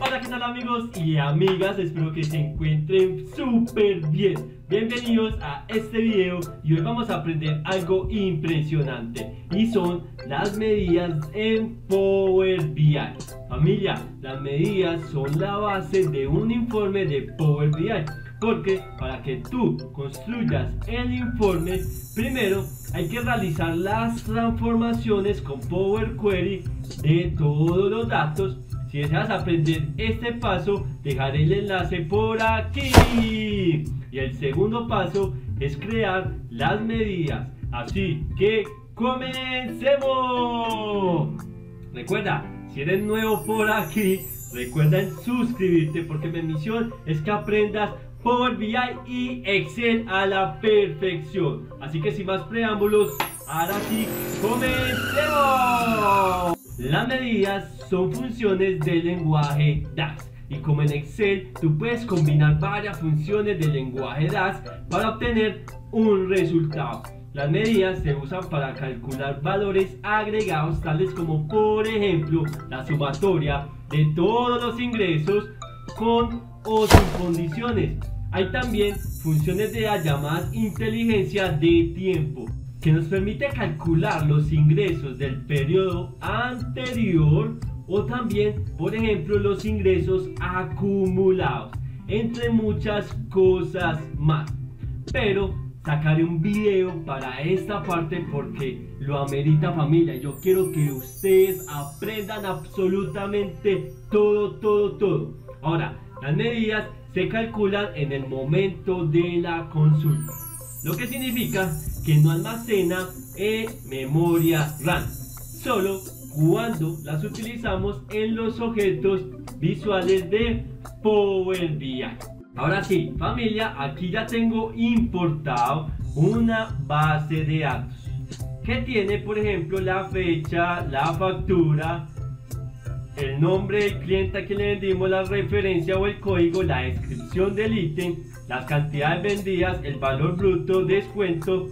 Hola, ¿qué tal amigos y amigas? Espero que se encuentren súper bien. Bienvenidos a este video y hoy vamos a aprender algo impresionante y son las medidas en Power BI. Familia, las medidas son la base de un informe de Power BI. Porque para que tú construyas el informe, primero hay que realizar las transformaciones con Power Query de todos los datos. Si deseas aprender este paso, dejaré el enlace por aquí. Y el segundo paso es crear las medidas. Así que comencemos. Recuerda, si eres nuevo por aquí, recuerda en suscribirte porque mi misión es que aprendas Power BI y Excel a la perfección. Así que sin más preámbulos, ahora sí, comencemos. Las medidas son funciones del lenguaje DAX. Y como en Excel, tú puedes combinar varias funciones del lenguaje DAX para obtener un resultado. Las medidas se usan para calcular valores agregados tales como, por ejemplo, la sumatoria de todos los ingresos con o sin condiciones. Hay también funciones de las llamadas inteligencia de tiempo, que nos permite calcular los ingresos del periodo anterior o también, por ejemplo, los ingresos acumulados, entre muchas cosas más. Pero sacaré un video para esta parte porque lo amerita, familia. Yo quiero que ustedes aprendan absolutamente todo. Ahora, las medidas se calculan en el momento de la consulta, lo que significa que no almacena en memoria RAM, solo cuando las utilizamos en los objetos visuales de Power BI. Ahora sí, familia, aquí ya tengo importado una base de datos que tiene, por ejemplo, la fecha, la factura, el nombre del cliente a quien le vendimos, la referencia o el código, la descripción del ítem, las cantidades vendidas, el valor bruto, descuento,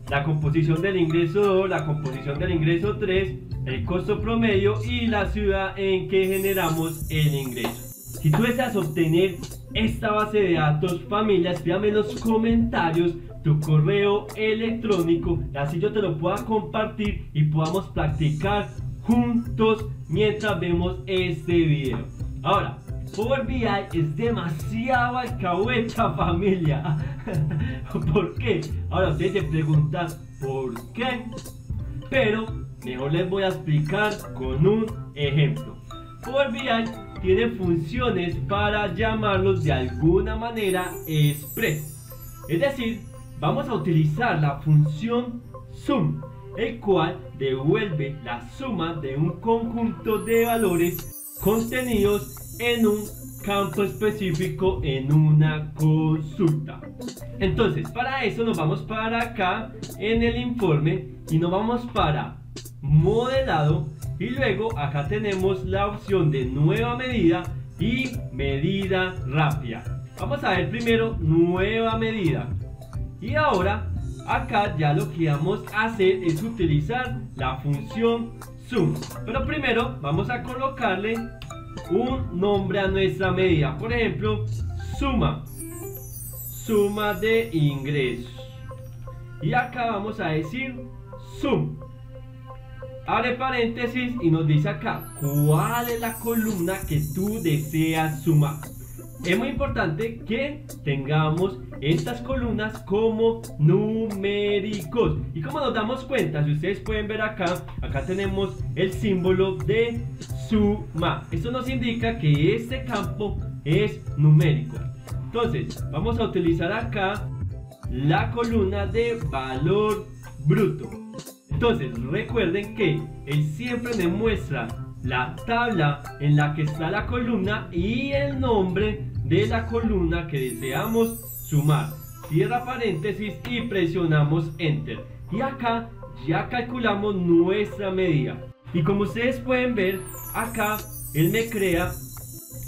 la composición del ingreso 2, la composición del ingreso 3, el costo promedio y la ciudad en que generamos el ingreso. Si tú deseas obtener esta base de datos, familia, escríbame en los comentarios tu correo electrónico, así yo te lo pueda compartir y podamos practicar juntos mientras vemos este video. Ahora, Power BI es demasiado alcahueta, familia. ¿Por qué? Ahora ustedes se preguntan ¿por qué? Pero mejor les voy a explicar con un ejemplo. Power BI tiene funciones para llamarlos de alguna manera express. Es decir, vamos a utilizar la función sum, el cual devuelve la suma de un conjunto de valores contenidos en un campo específico en una consulta. Entonces, para eso nos vamos para acá en el informe y nos vamos para modelado y luego acá tenemos la opción de nueva medida y medida rápida. Vamos a ver primero nueva medida y ahora acá ya lo que vamos a hacer es utilizar la función sum, pero primero vamos a colocarle un nombre a nuestra medida. Por ejemplo, suma de ingresos, y acá vamos a decir sum, abre paréntesis y nos dice acá cuál es la columna que tú deseas sumar. Es muy importante que tengamos estas columnas como numéricos. Y como nos damos cuenta, si ustedes pueden ver acá tenemos el símbolo de suma. Esto nos indica que este campo es numérico. Entonces vamos a utilizar acá la columna de valor bruto. Entonces recuerden que él siempre me muestra la tabla en la que está la columna y el nombre de la columna que deseamos sumar. Cierra paréntesis y presionamos enter. Y acá ya calculamos nuestra medida. Y como ustedes pueden ver, acá él me crea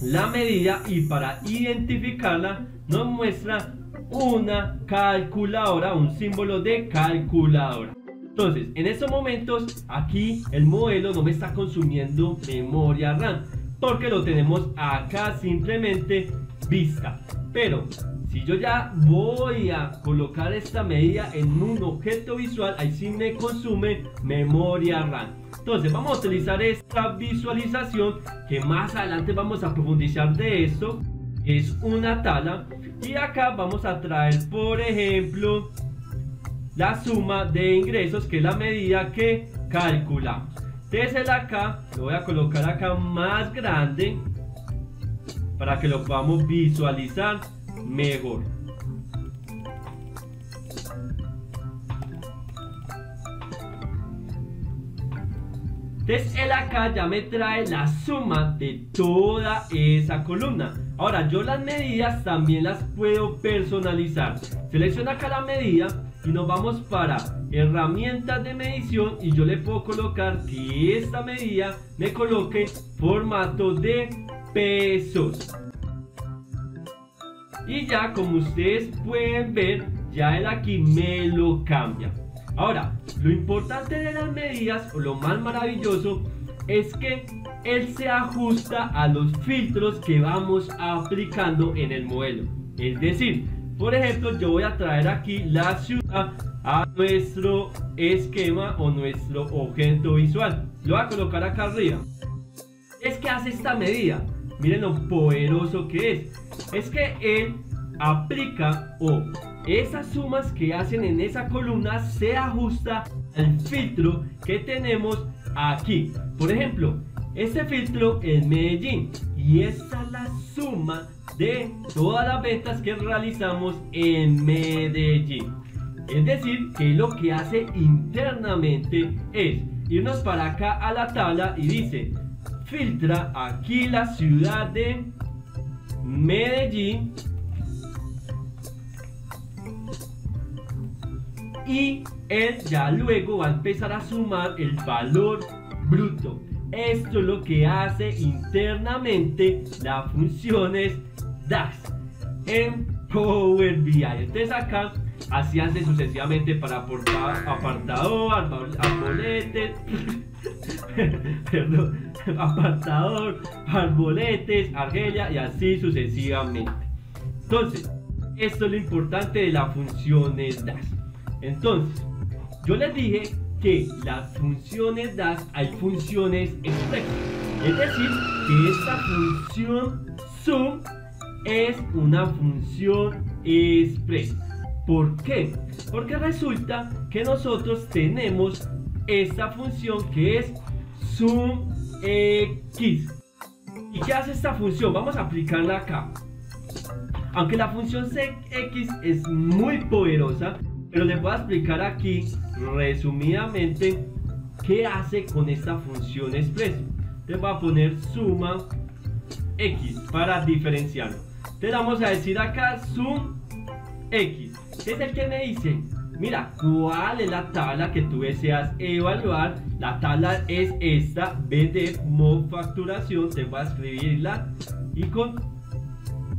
la medida y para identificarla nos muestra una calculadora, un símbolo de calculadora. Entonces, en estos momentos, aquí el modelo no me está consumiendo memoria RAM, porque lo tenemos acá simplemente vista. Pero si yo ya voy a colocar esta medida en un objeto visual, ahí sí me consume memoria RAM. Entonces vamos a utilizar esta visualización, que más adelante vamos a profundizar de esto. Es una tabla, y acá vamos a traer, por ejemplo, la suma de ingresos, que es la medida que calculamos. Entonces el acá lo voy a colocar acá más grande para que lo podamos visualizar mejor. Entonces el acá ya me trae la suma de toda esa columna. Ahora yo las medidas también las puedo personalizar. Selecciono acá la medida y nos vamos para herramientas de medición, y yo le puedo colocar que esta medida me coloque formato de pesos. Y ya, como ustedes pueden ver, ya él aquí me lo cambia. Ahora, lo importante de las medidas, o lo más maravilloso, es que él se ajusta a los filtros que vamos aplicando en el modelo. Es decir, por ejemplo, yo voy a traer aquí la ciudad a nuestro esquema o nuestro objeto visual. Lo voy a colocar acá arriba. Es que hace esta medida. Miren lo poderoso que es. Es que él aplica, o esas sumas que hacen en esa columna se ajusta al filtro que tenemos aquí. Por ejemplo, este filtro es Medellín, y esta es la suma de todas las ventas que realizamos en Medellín. Es decir, que lo que hace internamente es irnos para acá a la tabla y dice: filtra aquí la ciudad de Medellín, y él ya luego va a empezar a sumar el valor bruto. Esto es lo que hace internamente las funciones DAX en Power BI. Entonces acá así hace sucesivamente para apartador, arboletes, perdón, apartador, arboletes, argelia, y así sucesivamente. Entonces, esto es lo importante de las funciones DAX. Entonces, yo les dije que las funciones DAX, hay funciones expresas. Es decir, que esta función sum es una función expresa. ¿Por qué? Porque resulta que nosotros tenemos esta función que es sum x. ¿Y qué hace esta función? Vamos a aplicarla acá. Aunque la función x es muy poderosa, pero les voy a explicar aquí resumidamente qué hace con esta función expresa. Les voy a poner suma x para diferenciarlo. Te vamos a decir acá sum x. Es el que me dice: mira, ¿cuál es la tabla que tú deseas evaluar? La tabla es esta, BD Mod Facturación. Te voy a escribirla y con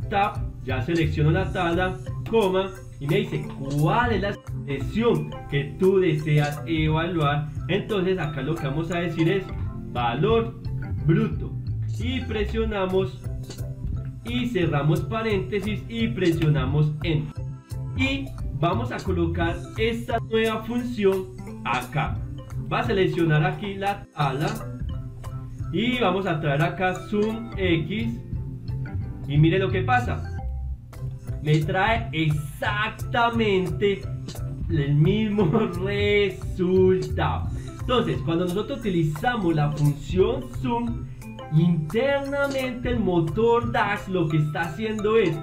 Tab ya selecciono la tabla, coma, y me dice cuál es la sección que tú deseas evaluar. Entonces acá lo que vamos a decir es valor bruto, y presionamos y cerramos paréntesis y presionamos Enter, y vamos a colocar esta nueva función acá. Va a seleccionar aquí la tabla y vamos a traer acá sum x, y mire lo que pasa. Me trae exactamente el mismo resultado. Entonces, cuando nosotros utilizamos la función sum, internamente el motor DAX lo que está haciendo es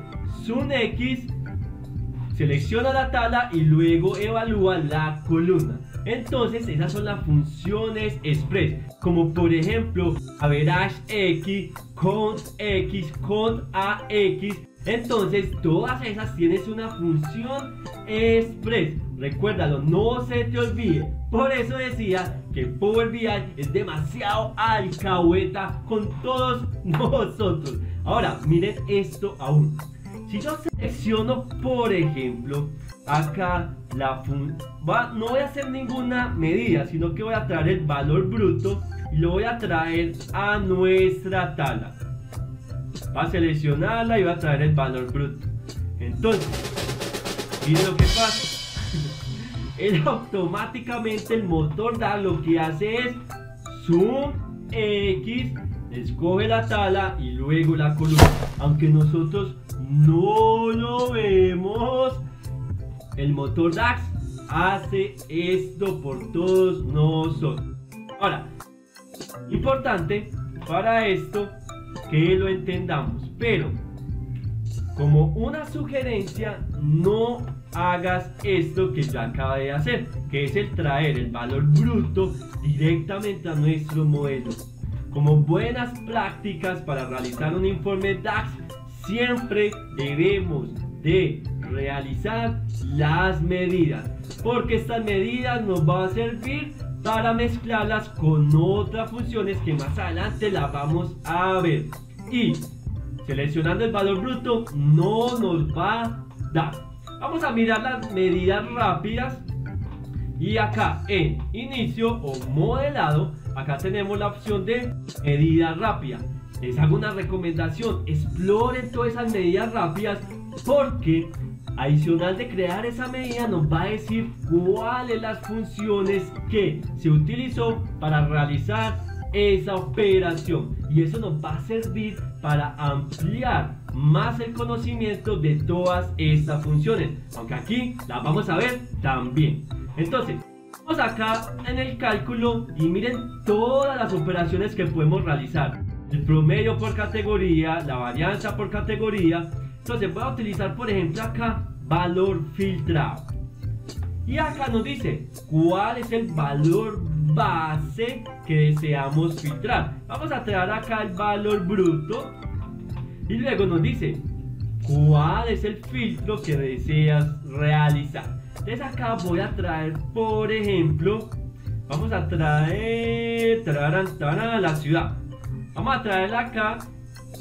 sum x, selecciona la tabla y luego evalúa la columna. Entonces esas son las funciones express, como por ejemplo average x, count ax. Entonces todas esas tienes una función express. Recuérdalo, no se te olvide. Por eso decía que Power BI es demasiado alcahueta con todos nosotros. Ahora miren esto aún. Si yo selecciono, por ejemplo, acá la no voy a hacer ninguna medida, sino que voy a traer el valor bruto, y lo voy a traer a nuestra tabla. Va a seleccionarla y va a traer el valor bruto. Entonces, miren lo que pasa. Él automáticamente, el motor DAX lo que hace es zoom X, escoge la tabla y luego la columna. Aunque nosotros no lo vemos, el motor DAX hace esto por todos nosotros. Ahora, importante para esto que lo entendamos, pero como una sugerencia, no hagas esto que yo acabé de hacer, que es el traer el valor bruto directamente a nuestro modelo. Como buenas prácticas para realizar un informe DAX, siempre debemos de realizar las medidas, porque estas medidas nos van a servir para mezclarlas con otras funciones que más adelante las vamos a ver. Y seleccionando el valor bruto no nos va a dar. Vamos a mirar las medidas rápidas y acá en inicio o modelado, acá tenemos la opción de medida rápida. Les hago una recomendación: exploren todas esas medidas rápidas, porque adicional de crear esa medida nos va a decir cuáles las funciones que se utilizó para realizar esa operación, y eso nos va a servir para ampliar más el conocimiento de todas estas funciones, aunque aquí las vamos a ver también. Entonces vamos acá en el cálculo y miren todas las operaciones que podemos realizar: el promedio por categoría, la varianza por categoría. Entonces voy a utilizar, por ejemplo, acá valor filtrado, y acá nos dice cuál es el valor base que deseamos filtrar. Vamos a traer acá el valor bruto y luego nos dice cuál es el filtro que deseas realizar. Entonces acá voy a traer, por ejemplo, vamos a traer la ciudad. Vamos a traerla acá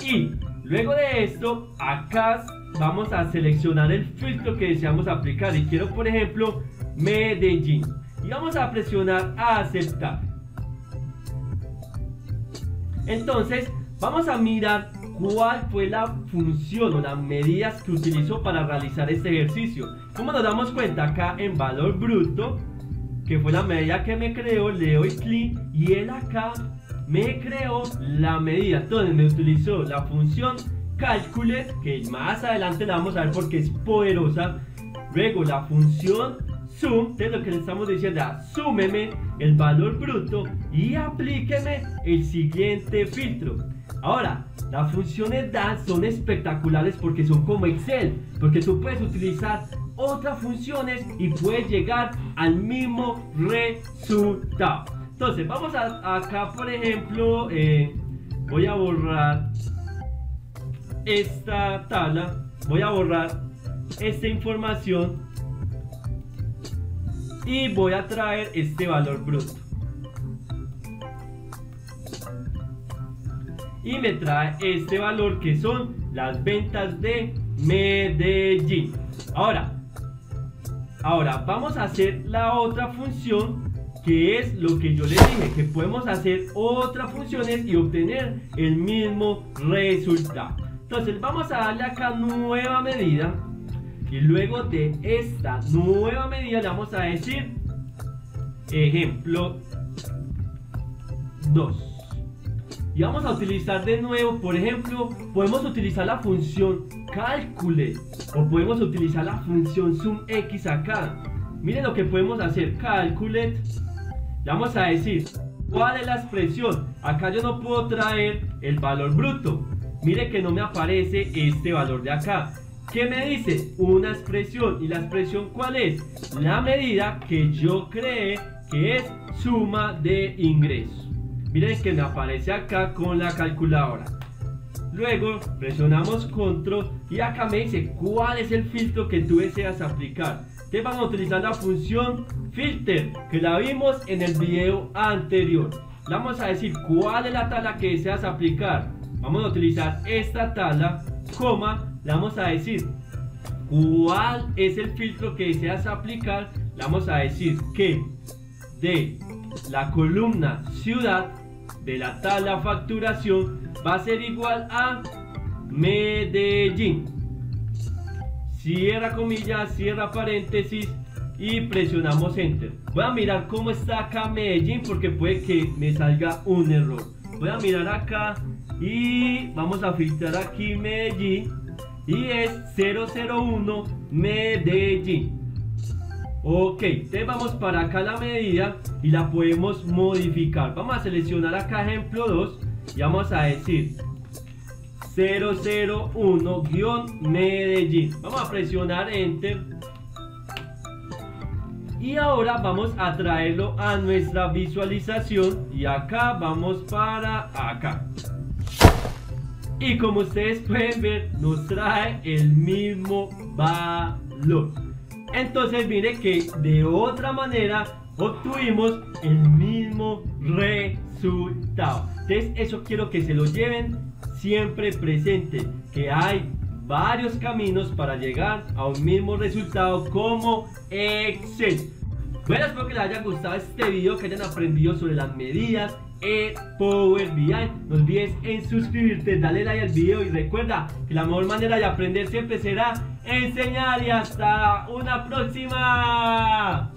y luego de esto acá vamos a seleccionar el filtro que deseamos aplicar, y quiero, por ejemplo, Medellín, y vamos a presionar a aceptar. Entonces vamos a mirar cuál fue la función o las medidas que utilizó para realizar este ejercicio. Como nos damos cuenta, acá en valor bruto, que fue la medida que me creó, le doy clic y él acá me creó la medida. Entonces me utilizó la función calculate, que más adelante la vamos a ver porque es poderosa. Luego la función sum, entonces lo que le estamos diciendo es: súmeme el valor bruto y aplíqueme el siguiente filtro. Ahora, las funciones DAX son espectaculares porque son como Excel, porque tú puedes utilizar otras funciones y puedes llegar al mismo resultado. Entonces vamos acá, por ejemplo, voy a borrar esta tabla, voy a borrar esta información y voy a traer este valor bruto, y me trae este valor que son las ventas de Medellín. Ahora vamos a hacer la otra función, que es lo que yo les dije, que podemos hacer otras funciones y obtener el mismo resultado. Entonces vamos a darle acá nueva medida, y luego de esta nueva medida le vamos a decir ejemplo 2, y vamos a utilizar de nuevo, por ejemplo, podemos utilizar la función calculate o podemos utilizar la función zoom X acá. Miren lo que podemos hacer: calculate, le vamos a decir cuál es la expresión. Acá yo no puedo traer el valor bruto, mire que no me aparece este valor de acá. ¿Qué me dice? Una expresión. ¿Y la expresión cuál es? La medida que yo creé, que es suma de ingresos. Miren que me aparece acá con la calculadora. Luego presionamos control y acá me dice cuál es el filtro que tú deseas aplicar. Entonces vamos a utilizar la función filter, que la vimos en el video anterior. Le vamos a decir cuál es la tabla que deseas aplicar. Vamos a utilizar esta tabla, coma, le vamos a decir cuál es el filtro que deseas aplicar. Le vamos a decir que de la columna ciudad de la tabla facturación va a ser igual a Medellín. Cierra comillas, cierra paréntesis y presionamos enter. Voy a mirar cómo está acá Medellín porque puede que me salga un error. Voy a mirar acá y vamos a filtrar aquí Medellín y es 001 Medellín. Ok, entonces vamos para acá la medida y la podemos modificar. Vamos a seleccionar acá ejemplo 2 y vamos a decir 001-Medellín. Vamos a presionar enter. Y ahora vamos a traerlo a nuestra visualización y acá vamos para acá. Y como ustedes pueden ver, nos trae el mismo valor. Entonces mire que de otra manera obtuvimos el mismo resultado. Entonces eso quiero que se lo lleven siempre presente, que hay varios caminos para llegar a un mismo resultado como Excel. Bueno, espero que les haya gustado este video, que hayan aprendido sobre las medidas en Power BI. No olvides en suscribirte, darle like al video y recuerda que la mejor manera de aprender siempre será enseñar. Y hasta una próxima.